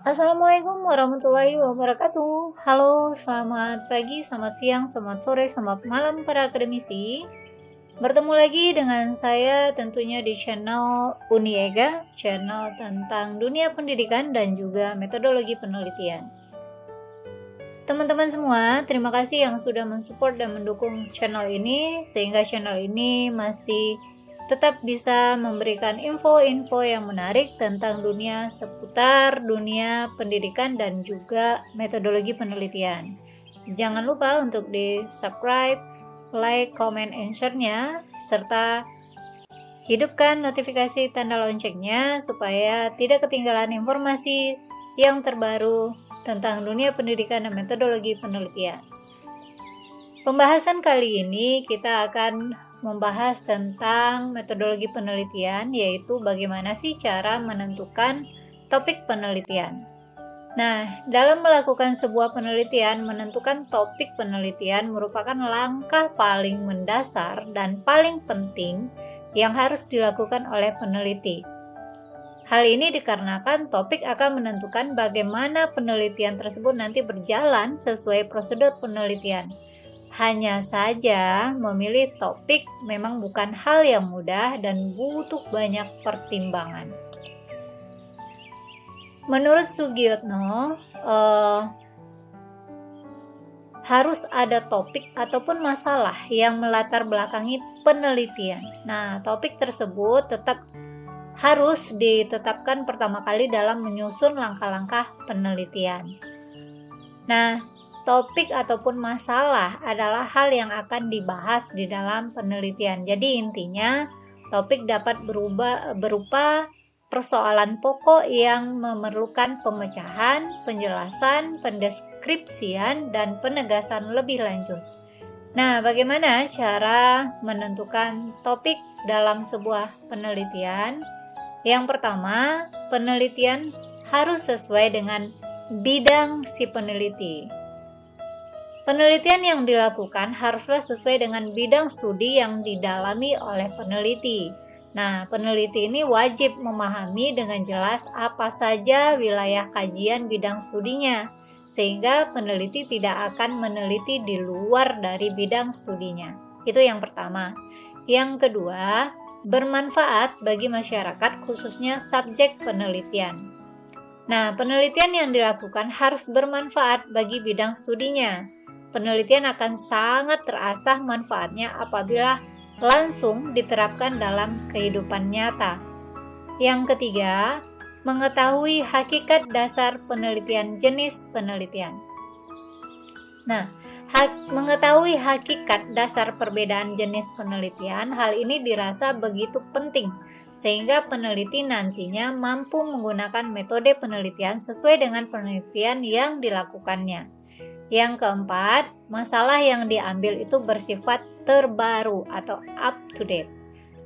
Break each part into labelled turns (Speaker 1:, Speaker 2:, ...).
Speaker 1: Assalamualaikum warahmatullahi wabarakatuh. Halo, selamat pagi, selamat siang, selamat sore, selamat malam para akademisi. Bertemu lagi dengan saya tentunya di channel Uniega, channel tentang dunia pendidikan dan juga metodologi penelitian. Teman-teman semua, terima kasih yang sudah mensupport dan mendukung channel ini, sehingga channel ini masih tetap bisa memberikan info-info yang menarik tentang seputar dunia pendidikan dan juga metodologi penelitian. Jangan lupa untuk di subscribe, like, comment, and share-nya, serta hidupkan notifikasi tanda loncengnya supaya tidak ketinggalan informasi yang terbaru tentang dunia pendidikan dan metodologi penelitian. Pembahasan kali ini kita akan membahas tentang metodologi penelitian, yaitu bagaimana sih cara menentukan topik penelitian. Nah, dalam melakukan sebuah penelitian, menentukan topik penelitian merupakan langkah paling mendasar dan paling penting yang harus dilakukan oleh peneliti. Hal ini dikarenakan topik akan menentukan bagaimana penelitian tersebut nanti berjalan sesuai prosedur penelitian. Hanya saja, memilih topik memang bukan hal yang mudah dan butuh banyak pertimbangan. Menurut Sugiyotno, harus ada topik ataupun masalah yang melatar belakangi penelitian. Nah, topik tersebut tetap harus ditetapkan pertama kali dalam menyusun langkah-langkah penelitian. Nah, topik ataupun masalah adalah hal yang akan dibahas di dalam penelitian. Jadi intinya, topik dapat berupa persoalan pokok yang memerlukan pemecahan, penjelasan, pendeskripsian, dan penegasan lebih lanjut. Nah, bagaimana cara menentukan topik dalam sebuah penelitian? Yang pertama, penelitian harus sesuai dengan bidang si peneliti. Penelitian yang dilakukan haruslah sesuai dengan bidang studi yang didalami oleh peneliti. Nah, peneliti ini wajib memahami dengan jelas apa saja wilayah kajian bidang studinya, sehingga peneliti tidak akan meneliti di luar dari bidang studinya. Itu yang pertama. Yang kedua, bermanfaat bagi masyarakat khususnya subjek penelitian. Nah, penelitian yang dilakukan harus bermanfaat bagi bidang studinya. Penelitian akan sangat terasah manfaatnya apabila langsung diterapkan dalam kehidupan nyata. Yang ketiga, mengetahui hakikat dasar penelitian jenis penelitian. Nah, mengetahui hakikat dasar perbedaan jenis penelitian, hal ini dirasa begitu penting sehingga peneliti nantinya mampu menggunakan metode penelitian sesuai dengan penelitian yang dilakukannya. Yang keempat, masalah yang diambil itu bersifat terbaru atau up to date.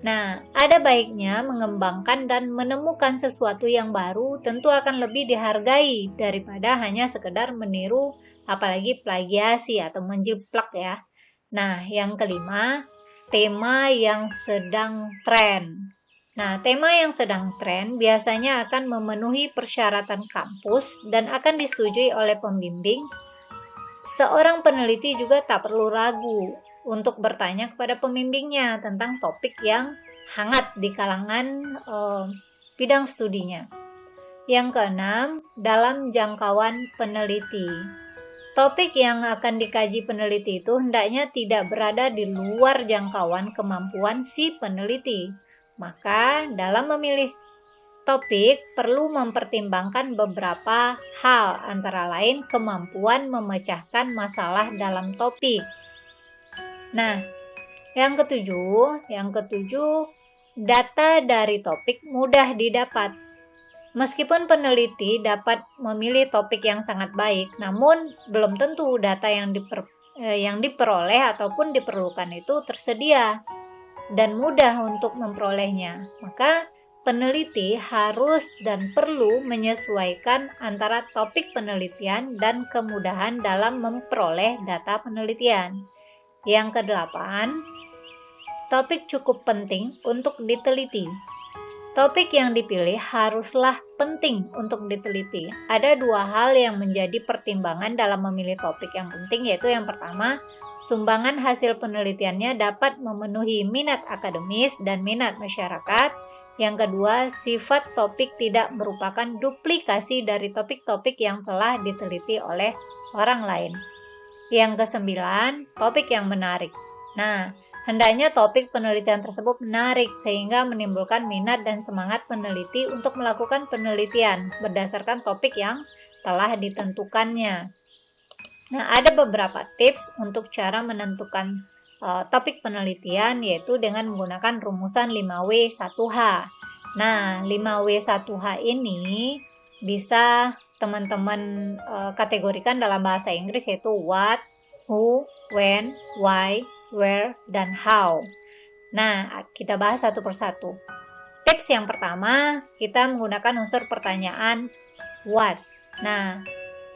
Speaker 1: Nah, ada baiknya mengembangkan dan menemukan sesuatu yang baru tentu akan lebih dihargai daripada hanya sekedar meniru, apalagi plagiasi atau menjiplak ya. Nah, yang kelima, tema yang sedang tren. Nah, tema yang sedang tren biasanya akan memenuhi persyaratan kampus dan akan disetujui oleh pembimbing. Seorang peneliti juga tak perlu ragu untuk bertanya kepada pembimbingnya tentang topik yang hangat di kalangan bidang studinya. Yang keenam, dalam jangkauan peneliti. Topik yang akan dikaji peneliti itu hendaknya tidak berada di luar jangkauan kemampuan si peneliti. Maka dalam memilih topik perlu mempertimbangkan beberapa hal, antara lain kemampuan memecahkan masalah dalam topik. Nah, yang ketujuh, data dari topik mudah didapat. Meskipun peneliti dapat memilih topik yang sangat baik, namun belum tentu data yang diperoleh ataupun diperlukan itu tersedia dan mudah untuk memperolehnya. Maka peneliti harus dan perlu menyesuaikan antara topik penelitian dan kemudahan dalam memperoleh data penelitian. Yang kedelapan, topik cukup penting untuk diteliti. Topik yang dipilih haruslah penting untuk diteliti. Ada dua hal yang menjadi pertimbangan dalam memilih topik yang penting, yaitu yang pertama, sumbangan hasil penelitiannya dapat memenuhi minat akademis dan minat masyarakat. Yang kedua, sifat topik tidak merupakan duplikasi dari topik-topik yang telah diteliti oleh orang lain. Yang kesembilan, topik yang menarik. Nah, hendaknya topik penelitian tersebut menarik sehingga menimbulkan minat dan semangat peneliti untuk melakukan penelitian berdasarkan topik yang telah ditentukannya. Nah, ada beberapa tips untuk cara menentukan topik penelitian, yaitu dengan menggunakan rumusan 5W1H. Nah, 5W1H ini bisa teman-teman kategorikan dalam bahasa Inggris, yaitu what, who, when, why, where, dan how. Nah, kita bahas satu persatu. Tips yang pertama, kita menggunakan unsur pertanyaan what. Nah,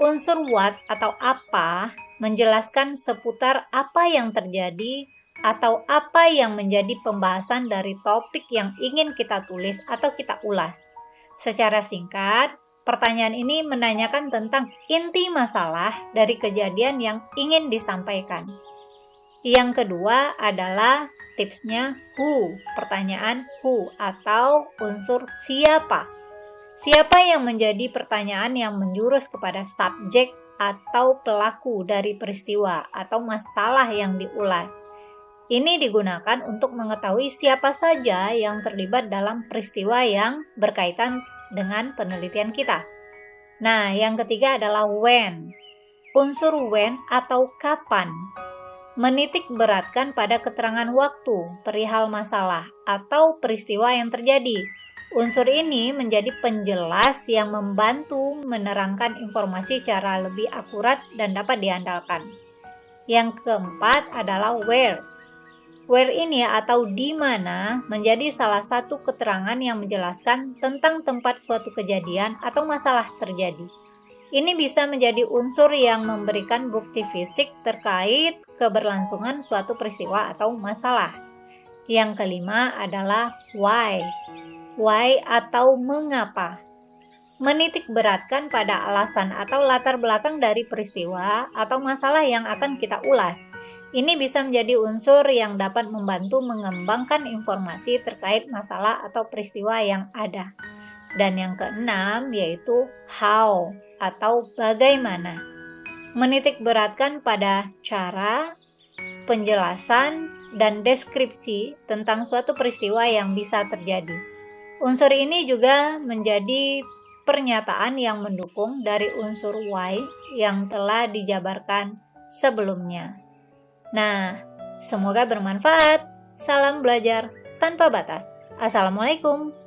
Speaker 1: unsur what atau apa menjelaskan seputar apa yang terjadi atau apa yang menjadi pembahasan dari topik yang ingin kita tulis atau kita ulas. Secara singkat, pertanyaan ini menanyakan tentang inti masalah dari kejadian yang ingin disampaikan. Yang kedua adalah tipsnya who, pertanyaan who atau unsur siapa. Siapa yang menjadi pertanyaan yang menjurus kepada subjek atau pelaku dari peristiwa atau masalah yang diulas. Ini digunakan untuk mengetahui siapa saja yang terlibat dalam peristiwa yang berkaitan dengan penelitian kita. Nah, yang ketiga adalah when. Unsur when atau kapan menitik beratkan pada keterangan waktu, perihal masalah, atau peristiwa yang terjadi. Unsur ini menjadi penjelas yang membantu menerangkan informasi secara lebih akurat dan dapat diandalkan. Yang keempat adalah where. Where ini atau di mana menjadi salah satu keterangan yang menjelaskan tentang tempat suatu kejadian atau masalah terjadi. Ini bisa menjadi unsur yang memberikan bukti fisik terkait keberlangsungan suatu peristiwa atau masalah. Yang kelima adalah why. Why atau mengapa. Menitik beratkan pada alasan atau latar belakang dari peristiwa atau masalah yang akan kita ulas. Ini bisa menjadi unsur yang dapat membantu mengembangkan informasi terkait masalah atau peristiwa yang ada. Dan yang keenam yaitu how atau bagaimana. Menitik beratkan pada cara, penjelasan, dan deskripsi tentang suatu peristiwa yang bisa terjadi. Unsur ini juga menjadi pernyataan yang mendukung dari unsur why yang telah dijabarkan sebelumnya. Nah, semoga bermanfaat. Salam belajar tanpa batas. Assalamualaikum.